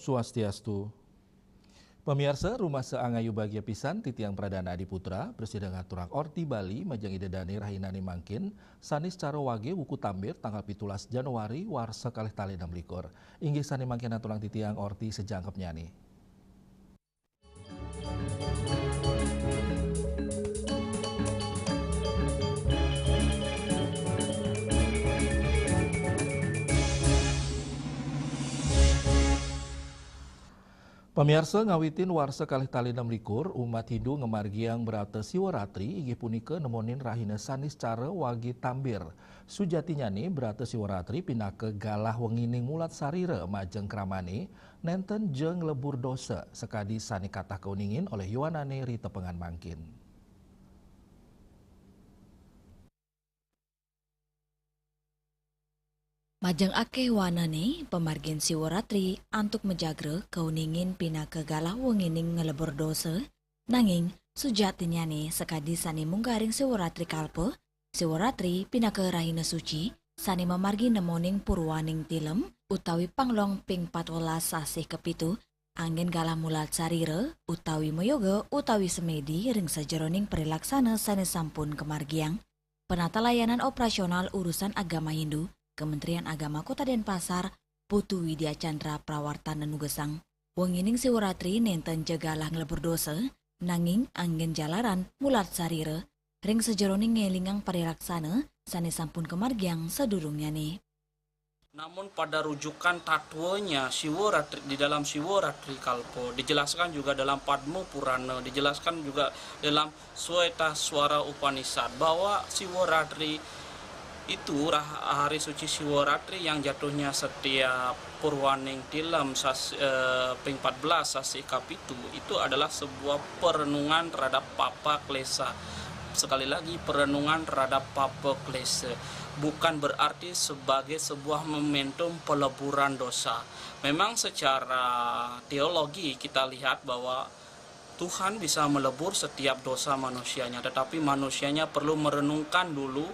Swastiastu. Pemirsa, rumah seangayu bahagia pisan titiang pradana di Putra, persidangan turang Orti Bali, majang idedani rahinani mangkin, sanis cara wage wuku tambir tanggal 17 Januari war sekalih tali 6 Inggih sani mangkin tulang titiang Orti sejangkep nyani. Pemirsa ngawitin warsa kalih tali 6 umat Hindu ngemargiang berata siwaratri inggih punika nemonin rahina sanis cara wagi tambir. Sujatinya nih berata siwaratri pindah ke galah wengining mulat sarira majeng kramani nenten jeng lebur dosa sekadi sani kata keuningin oleh Yuanane Rita Pengan Mangkin. Majeng akeh wanane pemargin siwaratri antuk menjaga keuningin pina ke galah wengining ngelebur dosa, nanging sujatinya nih sekadi sani munggaring siwaratri kalpe, siwaratri pina ke rahina suci, sani memargi nemoning purwaning tilem, utawi panglong ping 14 sasih kepitu, angin galah mulat sarire, utawi moyoga, utawi semedi ring sajeroning perilaksana sani sampun kemargiang. Penata layanan operasional urusan agama Hindu, Kementerian Agama Kota Denpasar, Putu Widya Chandra Prawartana Nugesang. Wengining siwaratri nenten jegalah ngelebur dosa, nanging angin jalaran mulat sarire, ring sejeroning ngelingang parilaksana, sane sampun kemargiang sedurungnya nih. Namun pada rujukan tatwanya siwaratri di dalam siwaratri kalpo dijelaskan juga dalam Padma Purana, dijelaskan juga dalam Sweta Swara Upanishad bahwa siwaratri itu hari suci siwaratri yang jatuhnya setiap purwaning tilem ping 14 sasi kapitu itu adalah sebuah perenungan terhadap papa klesa. Sekali lagi perenungan terhadap papa klesa bukan berarti sebagai sebuah momentum peleburan dosa. Memang secara teologi kita lihat bahwa Tuhan bisa melebur setiap dosa manusianya, tetapi manusianya perlu merenungkan dulu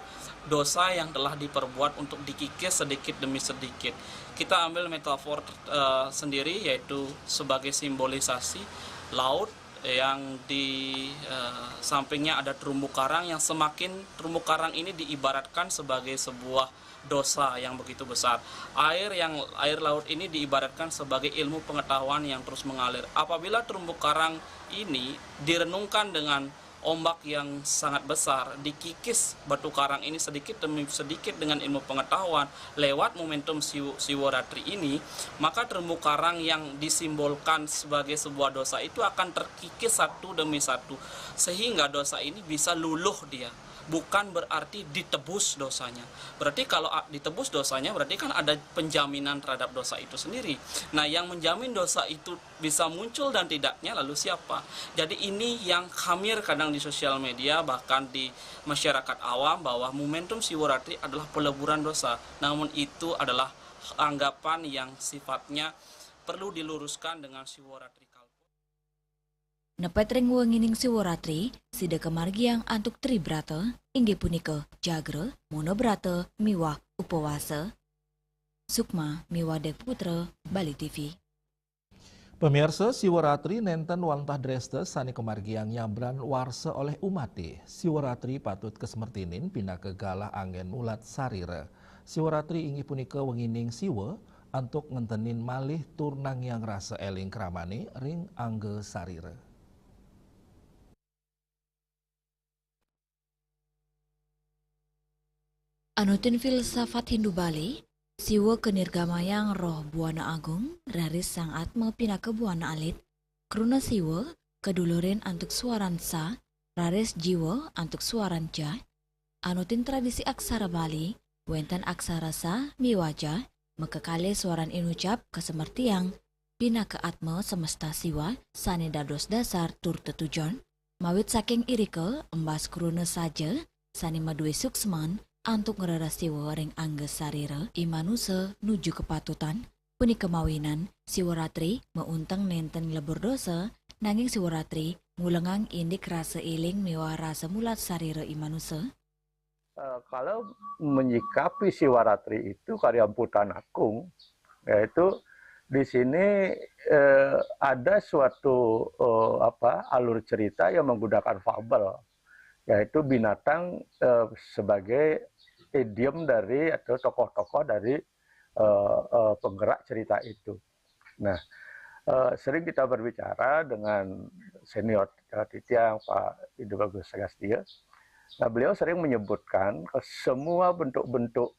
dosa yang telah diperbuat untuk dikikis sedikit demi sedikit. Kita ambil metafor sendiri, yaitu sebagai simbolisasi laut yang di sampingnya ada terumbu karang, yang semakin terumbu karang ini diibaratkan sebagai sebuah dosa yang begitu besar. Air laut ini diibaratkan sebagai ilmu pengetahuan yang terus mengalir. Apabila terumbu karang ini direnungkan dengan ombak yang sangat besar, dikikis batu karang ini sedikit demi sedikit dengan ilmu pengetahuan lewat momentum siwaratri ini, maka terumbu karang yang disimbolkan sebagai sebuah dosa itu akan terkikis satu demi satu, sehingga dosa ini bisa luluh dia. Bukan berarti ditebus dosanya. Berarti kalau ditebus dosanya berarti kan ada penjaminan terhadap dosa itu sendiri. Nah, yang menjamin dosa itu bisa muncul dan tidaknya lalu siapa? Jadi ini yang khamir kadang di sosial media, bahkan di masyarakat awam, bahwa momentum siwaratri adalah peleburan dosa. Namun itu adalah anggapan yang sifatnya perlu diluruskan dengan siwaratri kalpo. Nepet ring wengining siwaratri, sida kemargiang antuk tribrata, inggih punika jagra, monobrata, miwah upawasa. Sukma, miwah Dek Putra, Bali TV. Pemirsa, siwaratri nenten wantah dreste sani kemargiang nyabran warsa oleh umate. Siwaratri patut kesemertinin pindah ke galah angin mulat sarira. Siwaratri inggih punika wengining siwa antuk ngentenin malih turnang yang rasa eling kramane ring angge sarira. Anutin filsafat Hindu Bali, siwa kenirgamayang roh buana agung, raris sang atma pina ke buana alit, kruna siwa kedulurin antuk suaran sa, raris jiwa antuk suaran ja, anutin tradisi aksara Bali, wenten aksara sa miwaja, mekekale suaran inucap kesemertiang, pina ke atma semesta siwa, sane dados dasar tur tetujon, mawit saking irike embas kruna saja, sani madue suksman, antuk ngerarasiwa ring angge sarira imanusa nuju kepatutan, puni kemawinan, siwaratri meunteng nenten lebur dosa, nanging siwaratri ngulengang indik rasa iling miwah rasa mulat sarira imanusa. Kalau menyikapi siwaratri itu karya Putan Agung, yaitu Di sini ada suatu alur cerita yang menggunakan fabel, yaitu binatang sebagai idiom dari atau tokoh-tokoh dari penggerak cerita itu. Nah, sering kita berbicara dengan senior Titiang, Pak Ido Bagus Sagastya. Nah, beliau sering menyebutkan semua bentuk-bentuk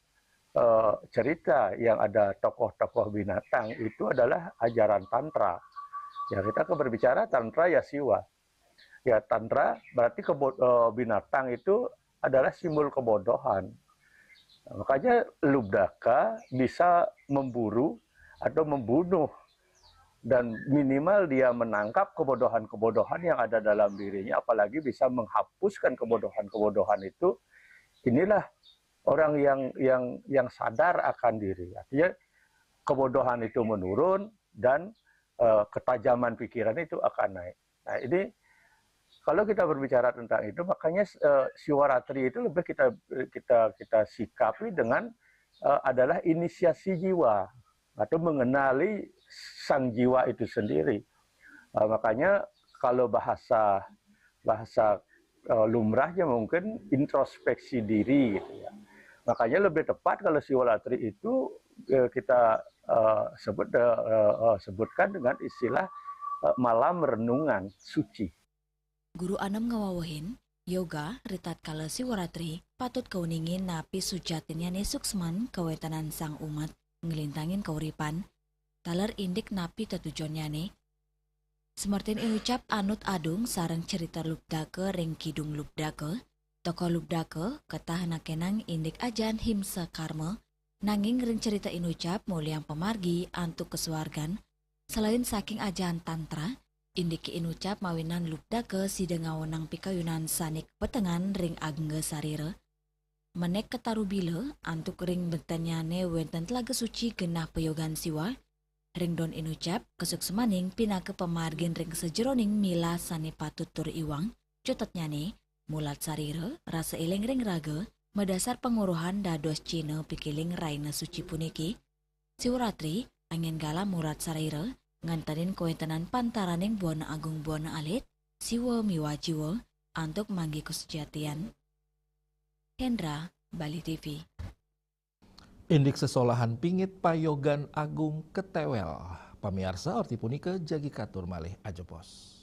cerita yang ada tokoh-tokoh binatang itu adalah ajaran tantra. Ya, kita berbicara tantra ya siwa. Ya, tantra berarti binatang itu adalah simbol kebodohan. Nah, makanya Lubdaka bisa memburu atau membunuh, dan minimal dia menangkap kebodohan-kebodohan yang ada dalam dirinya, apalagi bisa menghapuskan kebodohan-kebodohan itu. Inilah orang yang sadar akan diri. Artinya kebodohan itu menurun dan ketajaman pikiran itu akan naik. Nah, ini kalau kita berbicara tentang itu, makanya Siwaratri itu lebih kita sikapi dengan adalah inisiasi jiwa atau mengenali sang jiwa itu sendiri. Makanya kalau bahasa lumrahnya mungkin introspeksi diri gitu ya. Makanya lebih tepat kalau Siwaratri itu kita sebutkan dengan istilah malam renungan suci. Guru Anem ngawawahin, yoga ritat kala Siwaratri patut kauningin napi sujatinnya suksman kawetanan sang umat ngelintangin kauripan, taler indik napi tetujonnya Semertin inucap anut adung sarang cerita Lubdaka ring kidung Lubdaka, tokoh Lubdaka ketahana kenang indik ajan himsa karma, nanging ring cerita inucap muliang pemargi antuk kesuargan, selain saking ajan tantra, indik inucap mawinan Lubdaka sidengawonang pikayunan sanik petengan ring agengge sarira, menek ketarubila antuk ring bentanyane wenten telaga suci genah peyogan siwa, ring don inucap kesuksemaning pinake pemargin ring sejeroning mila sane patut tur iwang, cotetnyane mulat sarira rasa ileng ring raga medasar penguruhan dados Cina pikiling raina suci puniki, Siwaratri angin gala murat sarira ngantarin kuentenan pantaraning buana agung buana alit, siwa miwa jiwa antuk manggi kesejatian. Hendra, Bali TV. Indik sesolahan pingit payogan agung ketewel. Pamiarsa Orti punika jagi katur malih ajopos.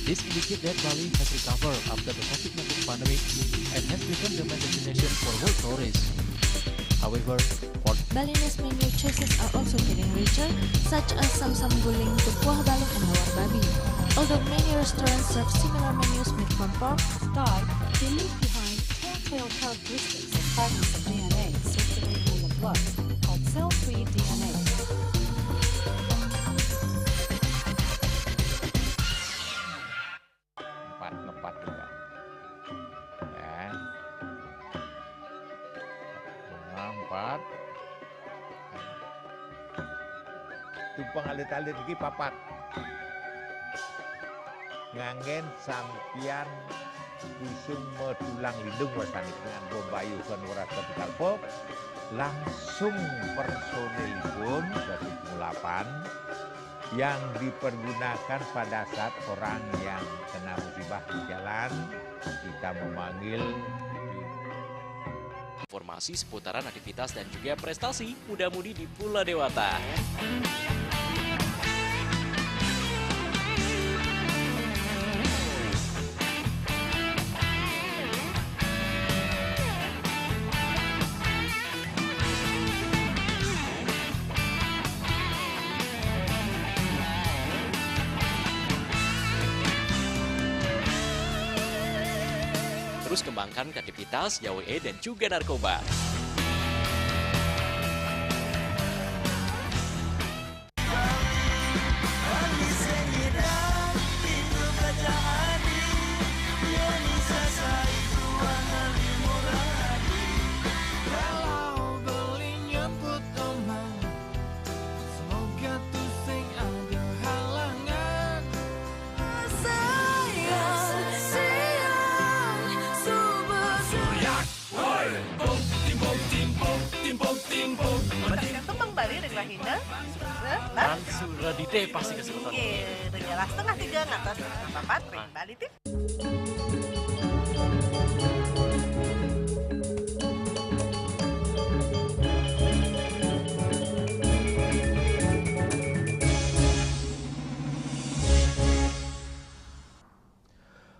This indicates that Bali has recovered after the COVID-19 pandemic and has become the main destination for world tourists. However, Balinese menu choices are also getting richer, such as samsam guling, tupuah balik, and hawar babi. Although many restaurants serve similar menus made from pork, Sky, they leave behind telltale characteristics of fragments of DNA circulating in the blood, called cell-free DNA. Ngepat juga ya, bunga 4 tumpang alit-alit lagi papat nganggen sampian usung metulang lindung wasani dengan bombayu sonora tropical pop langsung personilipun 108 yang dipergunakan pada saat orang yang kena musibah di jalan, kita memanggil. Informasi seputaran aktivitas dan juga prestasi muda-mudi di Pulau Dewata. Terus kembangkan kreativitas, YWE dan juga narkoba. Bali ring rahina. Dan sudah dite pasti ke sekolah. Jelas 2:30 ngatos 4 ring Bali TV.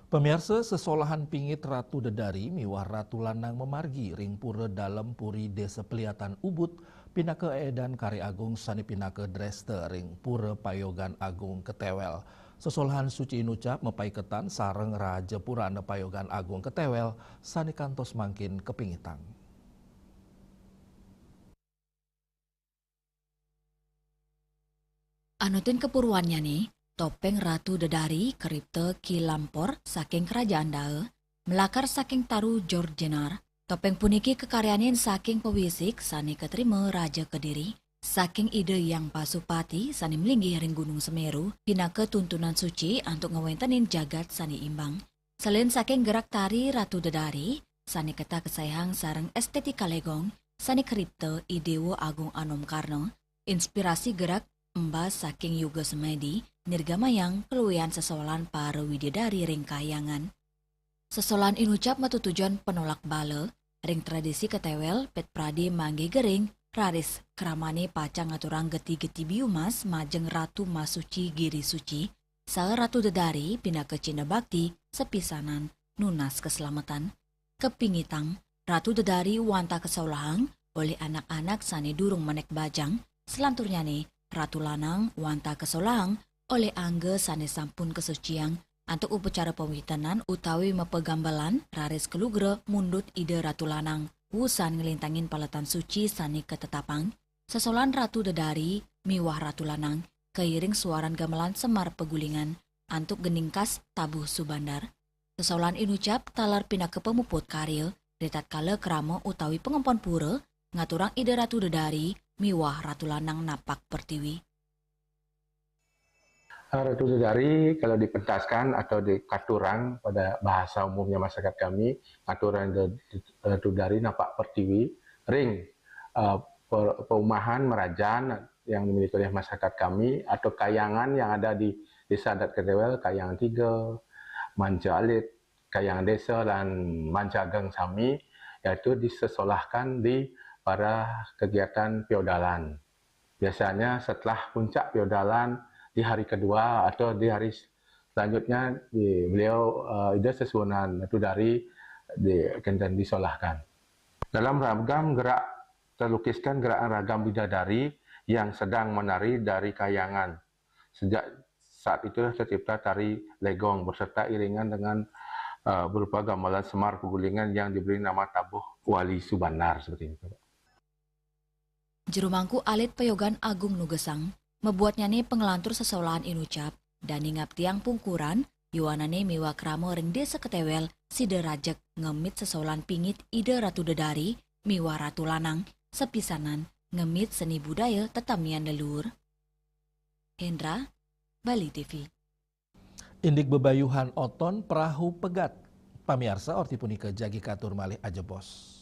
Pemirsa, sesolahan pingit Ratu Dedari miwah Ratu Lanang memargi ring pura dalam puri Desa Peliatan Ubud pinaka edan Kari Agung sani pinaka Dreste ring pura Payogan Agung Ketewel. Sesolahan suci inucap mepai ketan sareng Raja Purana Payogan Agung Ketewel sani kantos mangkin kepingitang. Anutin kepuruannya nih, topeng Ratu Dedari keripte kilampor saking kerajaan Dae, melakar saking taru Jorjenar, topeng puniki kekaryanin saking pewisik sani keterima Raja Kediri, saking ide yang pasupati sani melinggi ring Gunung Semeru, pinaka tuntunan suci untuk ngewentenin jagat sani imbang. Selain saking gerak tari Ratu Dedari, sani keta kesayang sareng estetika legong, sani keripte Idewo Agung Anom Karno, inspirasi gerak embas saking Yuga Semedi, nirgamayang keluian sesolan para widadari ring kayangan. Sesolan inucap matu tujuan penolak bale, ring tradisi ketewel pet pradi mangge gering, raris keramani pacang aturang geti-geti biumas majeng Ratu Masuci Giri Suci, sae Ratu Dedari pindah ke Cina Bakti, sepisanan nunas keselamatan. Kepingitang, Ratu Dedari wanta kesolahang oleh anak-anak sani durung menek bajang, selanturnya nih Ratu Lanang wanta kesolahang oleh angge sane sampun kesuciang untuk upacara pemwitanan utawi mepegambelan raris kelugre mundut ide Ratu Lanang wusan ngelintangin paletan suci sani ketetapang sesolan Ratu Dedari miwah Ratu Lanang keiring suaran gamelan Semar Pegulingan antuk geningkas tabuh Subandar. Sesolan inucap talar pindah ke pemuput karil retat kala kerama utawi pengempon pura ngaturang ide Ratu Dedari miwah Ratu Lanang napak pertiwi. Ratu Dedari kalau dipentaskan atau dikaturang pada bahasa umumnya masyarakat kami, aturan Ratu Dedari napak pertiwi, ring perumahan merajan yang dimiliki oleh masyarakat kami atau kayangan yang ada di Desa Adat Ketewel, Kayangan 3, Manca Alit, Kayangan Desa dan Manca Geng Sami, yaitu disesolahkan di pada kegiatan feodalan. Biasanya setelah puncak feodalan di hari kedua atau di hari selanjutnya beliau ide sesuunan Ratu Dedari akan disolahkan. Dalam ragam gerak terlukiskan gerakan ragam bidadari yang sedang menari dari kayangan. Sejak saat itulah tercipta tari legong berserta iringan dengan berupa gamelan Semar Pegulingan yang diberi nama tabuh Wali Subandar seperti itu. Jerumangku alit Payogan Agung Nugesang, membuatnya nih pengelantur sesolahan inucap, dan ingap tiang pungkuran, yuanane miwa kramo ring Desa Ketewel, sida rajek ngemit sesolan pingit ide Ratu Dedari, miwa Ratu Lanang, sepisanan, ngemit seni budaya tetamian leluhur. Hendra, Bali TV. Indik bebayuhan oton perahu pegat. Pamirsa Orti punika jagi katur malih aja bos.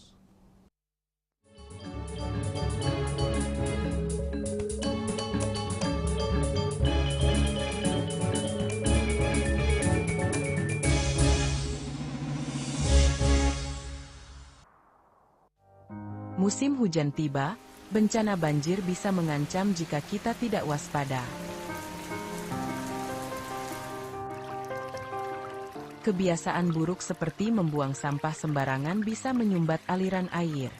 Musim hujan tiba, bencana banjir bisa mengancam jika kita tidak waspada. Kebiasaan buruk seperti membuang sampah sembarangan bisa menyumbat aliran air.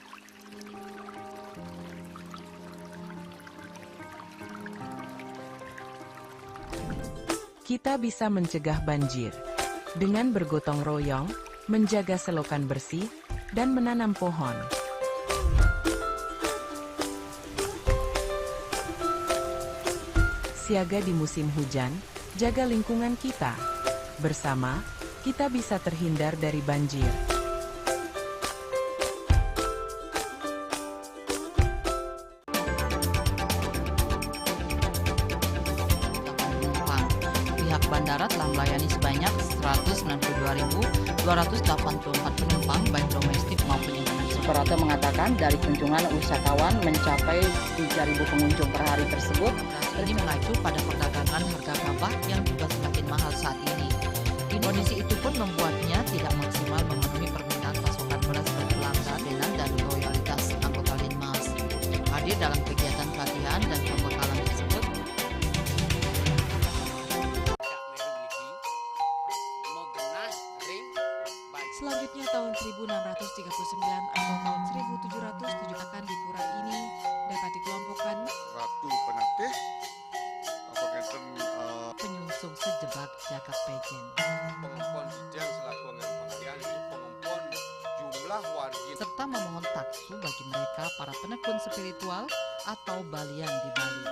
Kita bisa mencegah banjir dengan bergotong royong, menjaga selokan bersih, dan menanam pohon. Siaga di musim hujan, jaga lingkungan kita. Bersama, kita bisa terhindar dari banjir. Pihak bandara telah melayani sebanyak 192.284 penumpang baik domestik maupun internasional. Operator mengatakan dari kunjungan wisatawan mencapai 3.000 pengunjung per hari tersebut, ini mengacu pada perdagangan harga gabah yang juga semakin mahal saat ini. Kondisi itu pun membuatnya tidak maksimal memenuhi permintaan pasokan beras berkelangkaan dan loyalitas anggota Linmas. Hadir dalam kegiatan pelatihan dan pembekalan tersebut, Selanjutnya tahun 1639 atau tahun 1707 akan di pura ini dapat dikelompokkan Ratu Penatih penyungsung sejebak jagad pejen. Pengempon Dijang selaku pengajian itu pengempon jumlah warga serta memohon taksu bagi mereka para penekun spiritual atau balian di Bali.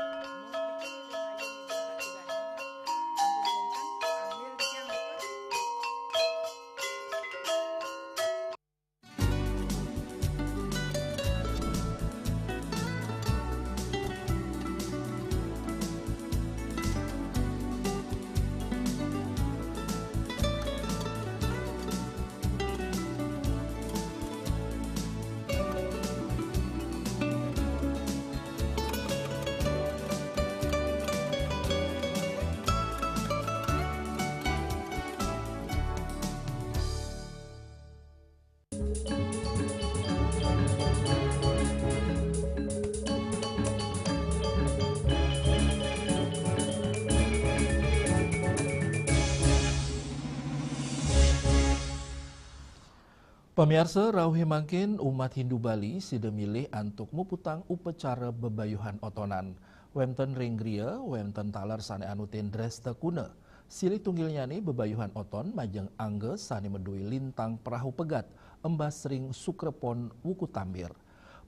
Pemirsa, rauh mangkin umat Hindu Bali sida milih antuk muputang upacara bebayuhan otonan. Wenten ringgria, wenten talar sane anutin dresta kuna. Silih tunggilnya ni bebayuhan oton majeng angge sane medui lintang perahu pegat, embas ring sukrepon wuku tambir.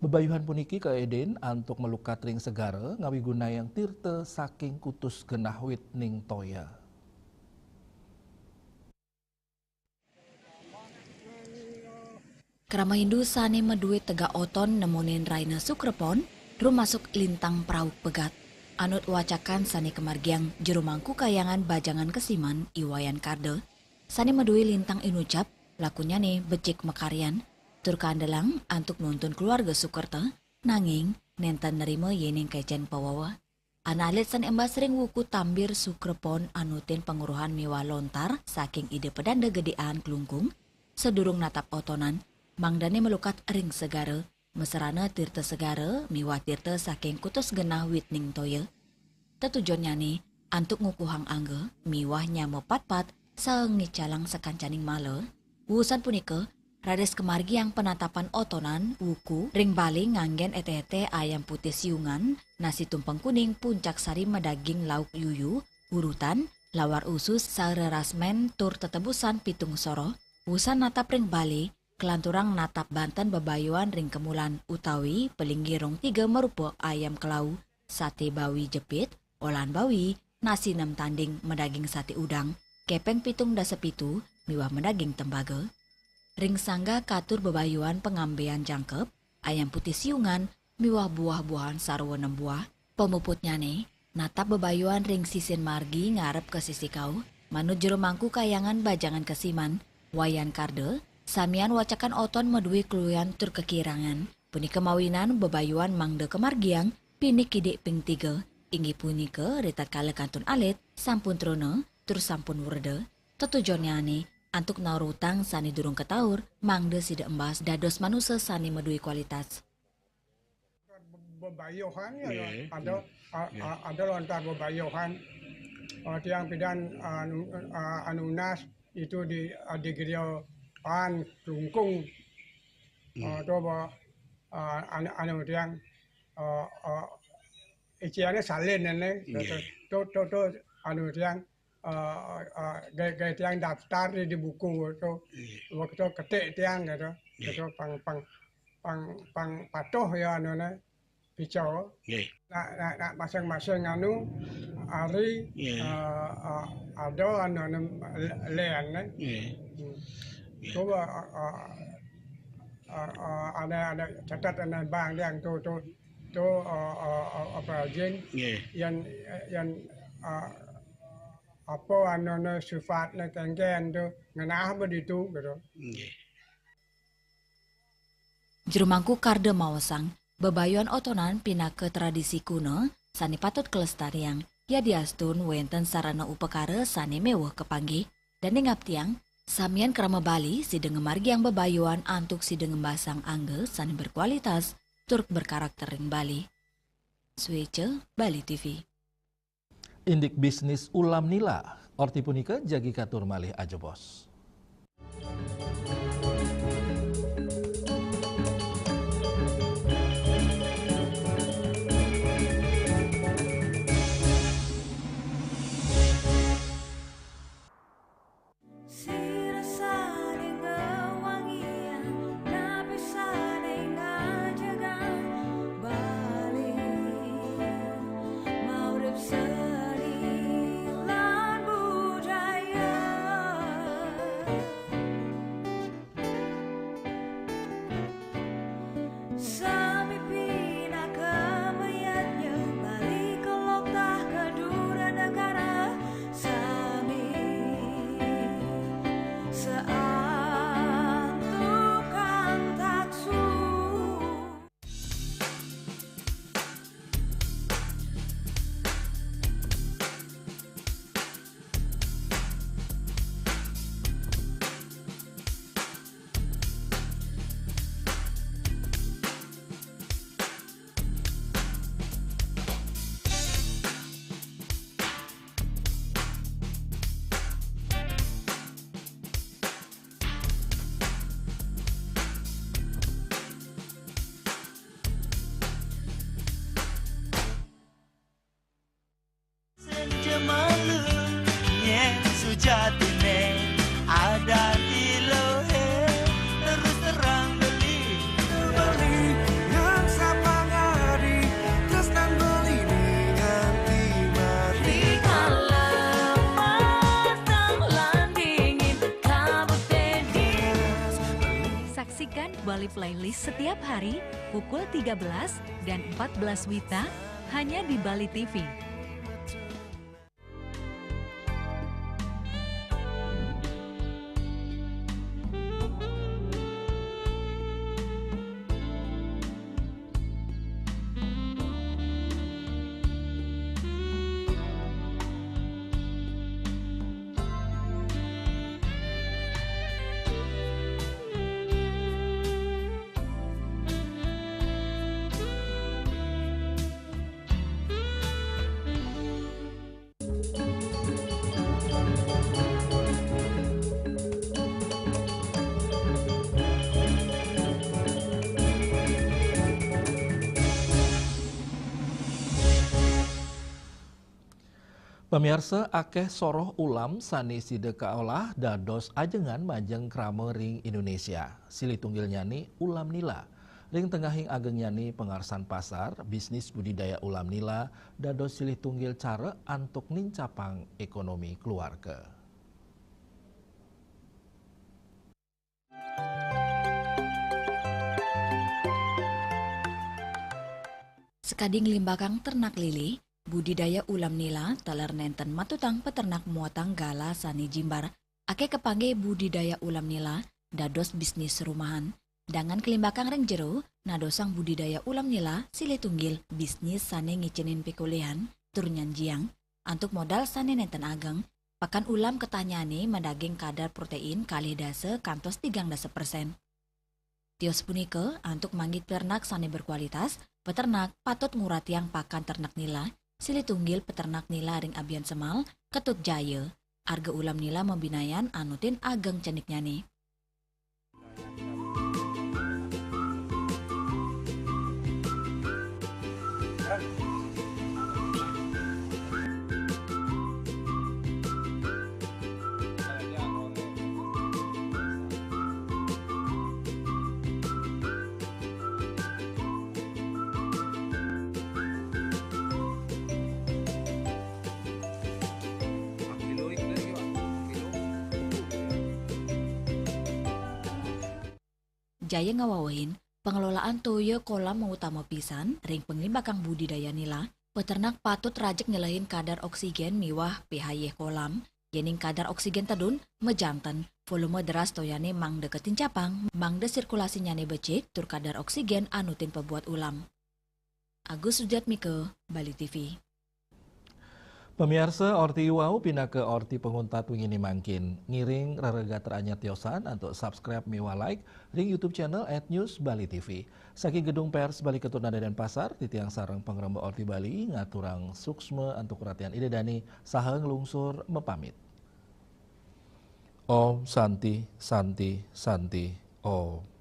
Bebayuhan puniki keeden antuk melukat ring segara ngawi guna yang tirte saking kutus genah wit ning toya. Kerama Hindu sane medue tega oton nemunin raina sukrepon, rum masuk lintang perahu pegat. Anut wacakan sane kemargiang jerumangku kayangan bajangan kesiman iwayan karde. Sane medue lintang inucap, lakunya nih becik mekarian. Tur kandelang antuk nuntun keluarga Sukerta, nanging nenten nerima yening kecen pawawa. Analit san embas ring wuku tambir sukrepon anutin penguruhan miwa lontar saking ide pedanda gedean kelungkung. Sedurung natap otonan, mangdane melukat ring segara, meserana tirta segara, miwa tirta saking kutus genah witning toya. Tetujonnya nih, antuk ngukuhang angge, miwahnya mepatpat, saengi calang sekancaning male. Wusan punika, rades kemargi yang penatapan otonan, wuku, ring bali nganggen ete-ete ayam putih siungan, nasi tumpeng kuning, puncak sari medaging lauk yuyu, urutan, lawar usus, sare rasmen, tur tetebusan pitung soro, wusan natap ring bali, kelanturang natap Banten bebayuan ring kemulan utawi pelinggirong 3 merupa ayam kelau, sate bawi jepit, olan bawi, nasi 6 tanding medaging sate udang, kepeng pitung dasepitu, miwah medaging tembaga. Ring sangga katur bebayuan pengambean jangkep, ayam putih siungan, miwah buah-buahan sarwa 6 buah. Pemuputnya nih, natap bebayuan ring sisin margi ngarep ke sisi kau, manut jerumangku kayangan bajangan kesiman, wayan karde, samian wacakan oton medui keluyan tur kekirangan. Puni kemawinan bebayuan mangde kemargiang, pinik kidik ping 3, inggi punike ritat kale kantun alit, sampun trono, tur sampun wurde. Tetujonnya ane, antuk naurutang sani durung ketaur, mangde sida embas dados manusia sani medui kualitas. Bebayuhan ya, ada lontar bebayuhan. Tiang pidan anunas itu di gereja pan kelungkung tu anu tiang isiannya salin ini tu anu tiang gaya tiang daftar di buku tu waktu ketik tiang gitu pang patuh ya anu ne pisau nak masing-masing anu hari ada anu lean ne coba ada catatan bang yang tu apa jen yang apa anu sifatnya kengken tu ngenah begitu gitu. Jerumangku karde mawasang, bebayuan otonan pina ke tradisi kuno, sani patut kelestarian, ya diastun wenten sarana upekara sani mewah kepanggih, dan ningap tiang, samian kerama Bali si dengemargi yang bebayuan antuk si dengebasang angge sani berkualitas, turut berkarakter ring Bali. Swece Bali TV. Indik bisnis ulam nila, Orti punika jagi katur malih ajo bos. Saksikan Bali Playlist setiap hari pukul 13 dan 14 WITA hanya di Bali TV. Pemirsa akeh soroh ulam sani side kaolah dados ajengan majeng krame ring Indonesia. Silih tunggil nyani ulam nila. Ring tengahing ageng nyani pengarsan pasar, bisnis budidaya ulam nila dados silih tunggil cara antuk nincapang ekonomi keluarga. Sekading limbakang ternak lili, budidaya ulam nila taler nenten matutang peternak muatang gala sani jimbar ake kepanggih budidaya ulam nila dados bisnis rumahan. Dengan kelimbakang reng jero nadosang budidaya ulam nila silih tunggil bisnis sani ngicinin pikulihan turnyan jiang antuk modal sani nenten ageng pakan ulam ketanyane mendaging kadar protein kali dase kantos 30%. Tios punike antuk manggit ternak sani berkualitas peternak patut ngurat yang pakan ternak nila silih tunggil peternak nila ring abian semal ketut jaya. Harga ulam nila membinayan anutin ageng cenik nyani. Jaya ngawawahin, pengelolaan toyo kolam utama pisan, ring penglimbakang budidaya nila, peternak patut rajek nyelahin kadar oksigen miwah pH kolam, Gening kadar oksigen tadun, mejantan, volume deras toyane mang deketin capang, mang de sirkulasinya ne becik, tur kadar oksigen anutin pebuat ulam. Agus Sujatmike, Bali TV. Pemirsa, Orti Iwau pindah ke Orti Penguntat wingini mangkin. Ngiring rarega teranyar tiosan untuk subscribe miwa like ring YouTube channel @news Bali TV. Saking gedung pers Bali Ketut Nada dan Pasar, titiang sarang pengrembak Orti Bali ngaturang suksme untuk perhatian ide dani saheng lungsur mepamit. Om Santi Santi Santi Om.